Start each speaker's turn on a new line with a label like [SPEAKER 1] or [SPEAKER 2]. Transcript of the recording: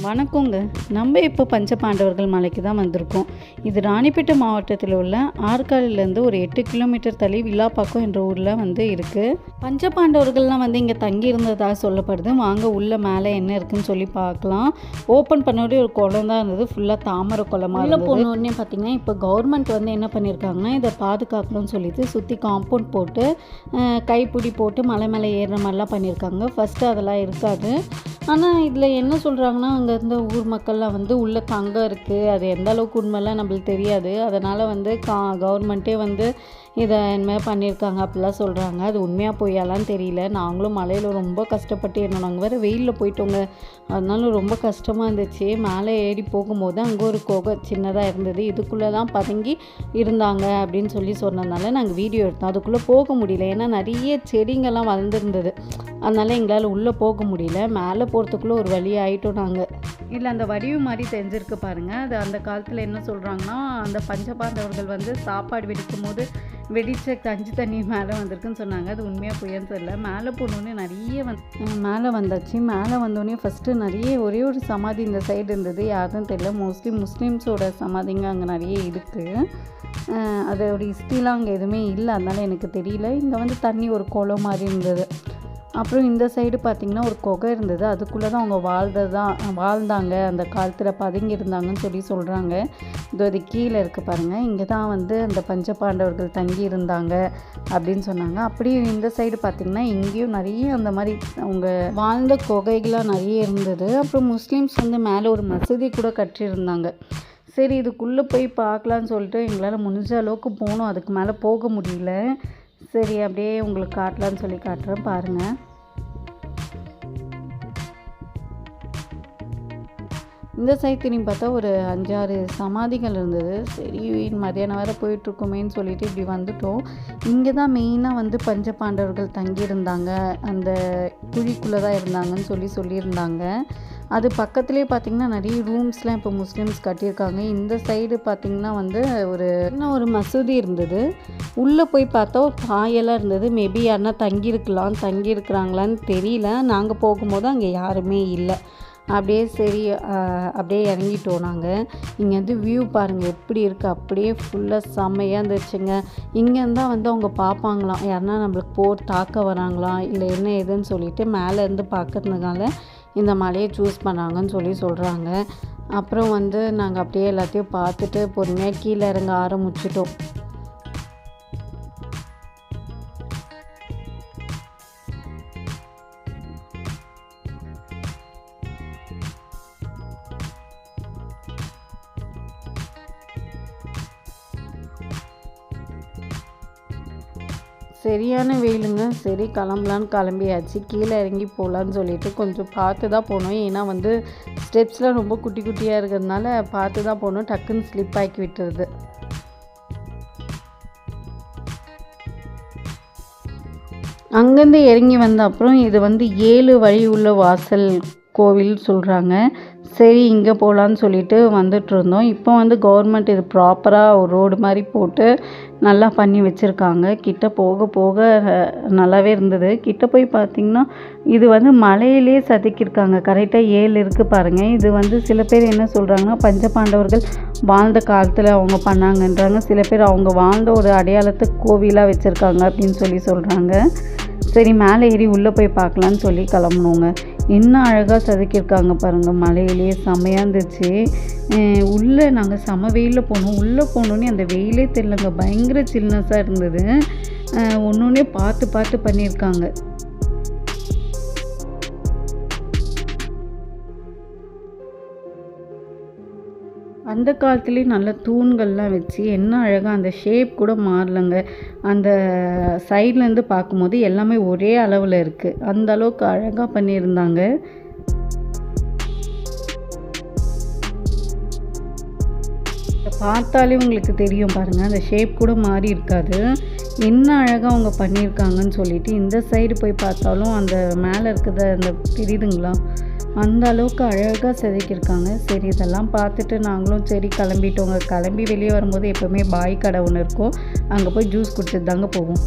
[SPEAKER 1] வணக்கங்க. நம்ம இப்போ பஞ்சபாண்டவர்கள் மலைக்கு தான் வந்திருக்கோம். இது ராணிப்பேட்டை மாவட்டத்தில் உள்ள ஆற்காலிலேருந்து ஒரு 8 கிலோமீட்டர் தள்ளி வில்லாப்பாக்கம் என்ற ஊரில் இருக்குது. பஞ்சபாண்டவர்கள்லாம் இங்கே தங்கி இருந்ததாக சொல்லப்படுது. வாங்க உள்ள மேலே என்ன இருக்குன்னு சொல்லி பார்க்கலாம். ஓப்பன் பண்ணோடே ஒரு குளம் தான் இருந்தது. ஃபுல்லாக தாமரை குளமாக இருந்தது. போனோடனே பார்த்தீங்கன்னா இப்போ கவர்மெண்ட் என்ன பண்ணியிருக்காங்கன்னா, இதை பாதுகாக்கணும்னு சொல்லிட்டு சுற்றி காம்பவுண்ட் போட்டு கைப்பிடி போட்டு மலை மேலே ஏறுற மாதிரிலாம் பண்ணியிருக்காங்க. ஃபஸ்ட்டு அதெல்லாம் இருக்காது. ஆனால் இதில் என்ன சொல்கிறாங்கன்னா, அங்கே இருந்த ஊர் மக்கள்லாம் உள்ளே தங்கம் இருக்குது, அது எந்த அளவுக்கு உண்மைலாம் நம்மளுக்கு தெரியாது. அதனால் கவர்மெண்ட்டே இதை இனிமேல் பண்ணியிருக்காங்க அப்படிலாம் சொல்கிறாங்க. அது உண்மையாக பொய்யாலான்னு தெரியல. நாங்களும் மலையில் ரொம்ப கஷ்டப்பட்டு ஏறினோம். நாங்கள் வேறு வெயிலில் போயிட்டோங்க. அதனால ரொம்ப கஷ்டமாக இருந்துச்சு. மேலே ஏறி போகும்போது அங்கே ஒரு குகை சின்னதாக இருந்தது. இதுக்குள்ளே தான் பதுங்கி இருந்தாங்க அப்படின்னு சொன்னதுனால நாங்கள் வீடியோ எடுத்தோம். அதுக்குள்ளே போக முடியல, ஏன்னா நிறைய செடிங்கெல்லாம் வளர்ந்துருந்தது. அதனால் எங்களால் உள்ளே போக முடியல. மேலே போகிறதுக்குள்ளே ஒரு வழி ஆகிட்டோம் நாங்கள். இல்லை, அந்த வடிவு மாதிரி தெரிஞ்சிருக்கு பாருங்கள். அது அந்த காலத்தில் என்ன சொல்கிறாங்கன்னா, அந்த பஞ்சபாண்டவர்கள் சாப்பாடு வெடிக்கும் போது வெடித்த கஞ்சி தண்ணி மேலே வந்திருக்குன்னு சொன்னாங்க. அது உண்மையாக பொய்யான்னு தெரியல. மேலே போனோடனே நிறைய மேலே வந்தாச்சு. மேலே வந்தோடனே ஃபஸ்ட்டு நிறைய ஒரே ஒரு சமாதி இந்த சைடு இருந்தது. யாருன்னு தெரியல. மோஸ்ட்லி முஸ்லீம்ஸோட சமாதிங்க அங்கே நிறைய இருக்குது. அதோட ஹிஸ்ட்ரிலாம் அங்கே எதுவுமே இல்லை, அதனால் எனக்கு தெரியல. இங்கே தண்ணி ஒரு குளம் மாதிரி இருந்தது. அப்புறம் இந்த சைடு பார்த்திங்கன்னா ஒரு குகை இருந்தது. அதுக்குள்ளே தான் அவங்க வாழ்ந்தாங்க, அந்த காலத்தில் பதுங்கி இருந்தாங்கன்னு சொல்கிறாங்க. இது கீழே இருக்குது பாருங்கள். இங்கே தான் அந்த பஞ்சபாண்டவர்கள் தங்கி இருந்தாங்க அப்படின்னு சொன்னாங்க. அப்படியே இந்த சைடு பார்த்திங்கன்னா இங்கேயும் நிறைய அந்த மாதிரி அவங்க வாழ்ந்த குகைகளாக நிறைய இருந்தது. அப்புறம் முஸ்லீம்ஸ் மேலே ஒரு மசூதி கூட கட்டியிருந்தாங்க. சரி, இதுக்குள்ளே போய் பார்க்கலான்னு சொல்லிட்டு எங்களால் முடிஞ்ச அளவுக்கு போனோம். அதுக்கு மேலே போக முடியல. சரி, அப்படியே உங்களுக்கு காட்டலான்னு சொல்லி காட்டுறேன் பாருங்கள். இந்த சைடு திரும்பி பார்த்தா ஒரு 5-6 சமாதிகள் இருந்தது. சரி, மதியானம் வேறு போயிட்டுருக்கோமேன்னு சொல்லிட்டு இப்படி வந்துட்டோம். இங்கே தான் மெயினாக பஞ்சபாண்டவர்கள் தங்கியிருந்தாங்க, அந்த குழிக்குள்ளே தான் இருந்தாங்கன்னு சொல்லியிருந்தாங்க. அது பக்கத்துலேயே பார்த்திங்கன்னா நிறைய ரூம்ஸ்லாம் இப்போ முஸ்லீம்ஸ் கட்டியிருக்காங்க. இந்த சைடு பார்த்திங்கன்னா ஒரு மசூதி இருந்தது. உள்ளே போய் பார்த்தா பாயெல்லாம் இருந்தது. மேபி யாருன்னா தங்கியிருக்கிறாங்களான்னு தெரியல. நாங்கள் போகும்போது அங்கே யாருமே இல்லை. அப்படியே சரி, அப்படியே இறங்கிட்டோம் நாங்கள். இங்கேருந்து வியூ பாருங்கள் எப்படி இருக்குது. அப்படியே ஃபுல்லாக செம்மையாக இருந்துச்சுங்க. இங்கேருந்து தான் அவங்க பார்ப்பாங்களாம், யாருன்னா நம்மளுக்கு தாக்க வராங்களாம் இல்லை என்ன ஏதுன்னு சொல்லிட்டு மேலேருந்து பார்க்கறதுனால இந்த மலையை சூஸ் பண்ணாங்கன்னு சொல்கிறாங்க. அப்புறம் நாங்கள் அப்படியே எல்லாத்தையும் பார்த்துட்டு பொறுமையாக கீழே இறங்க ஆரம்பிச்சிட்டோம். சரியான வெயிலுங்க. சரி, கிளம்பலான்னு கிளம்பியாச்சு. கீழே இறங்கி போகலான்னு சொல்லிட்டு கொஞ்சம் பார்த்து தான் போனோம். ஏன்னா ஸ்டெப்ஸ்லாம் ரொம்ப குட்டி குட்டியாக இருக்கிறதுனால பார்த்து தான் போனோம். டக்குன்னு ஸ்லிப் ஆக்கி விட்டுருது. அங்கேருந்து இறங்கி வந்த அப்புறம் இது 7 வழி உள்ள வாசல் கோவில் சொல்கிறாங்க. சரி, இங்கே போகலான்னு சொல்லிட்டு வந்துட்டுருந்தோம். இப்போ கவர்மெண்ட் இது ப்ராப்பராக ஒரு ரோடு மாதிரி போட்டு நல்லா பண்ணி வச்சுருக்காங்க. கிட்ட போக போக நல்லாவே இருந்தது. கிட்ட போய் பார்த்திங்கன்னா இது மலையிலே செதுக்கியிருக்காங்க. கரெக்டாக 7 இருக்குது பாருங்கள். இது சில பேர் என்ன சொல்கிறாங்கன்னா, பஞ்சபாண்டவர்கள் வாழ்ந்த காலத்தில் அவங்க பண்ணாங்கன்றாங்க. சில பேர் அவங்க வாழ்ந்த ஒரு அடையாளத்தை கோவிலாக வச்சுருக்காங்க அப்படின்னு சொல்கிறாங்க. சரி, மேலே ஏறி உள்ளே போய் பார்க்கலான்னு சொல்லி கிளம்புனோங்க. என்ன அழகாக செதுக்கியிருக்காங்க பாருங்கள். மலையிலேயே செம்மையாக இருந்துச்சு. உள்ளே நாங்கள் செம வெயிலில் போனோம். உள்ளே போனோன்னே அந்த வெயிலே தெரியலங்க, பயங்கர சில்னஸாக இருந்தது. ஒன்று பார்த்து பண்ணியிருக்காங்க. அந்த காலத்துலேயே நல்ல தூண்கள்லாம் வச்சு என்ன அழகாக அந்த ஷேப் கூட மாறலைங்க. அந்த சைட்லேருந்து பார்க்கும்போது எல்லாமே ஒரே அளவில் இருக்குது. அந்த அளவுக்கு அழகாக பண்ணியிருந்தாங்க. பார்த்தாலே உங்களுக்கு தெரியும் பாருங்கள், அந்த ஷேப் கூட மாறி இருக்காது. என்ன அழகாக அவங்க பண்ணியிருக்காங்கன்னு சொல்லிட்டு இந்த சைடு போய் பார்த்தாலும் அந்த மேலே இருக்கிறத அந்த தெரியுதுங்களா, அந்த அளவுக்கு அழகாக செதுக்கியிருக்காங்க. சரி, இதெல்லாம் பார்த்துட்டு நாங்களும் சரி கிளம்பிட்டோங்க. கிளம்பி வெளியே வரும்போது எப்போவுமே பாய் கடை ஒன்று இருக்கும், அங்கே போய் ஜூஸ் குடிச்சிட்டு தாங்க போவோம்.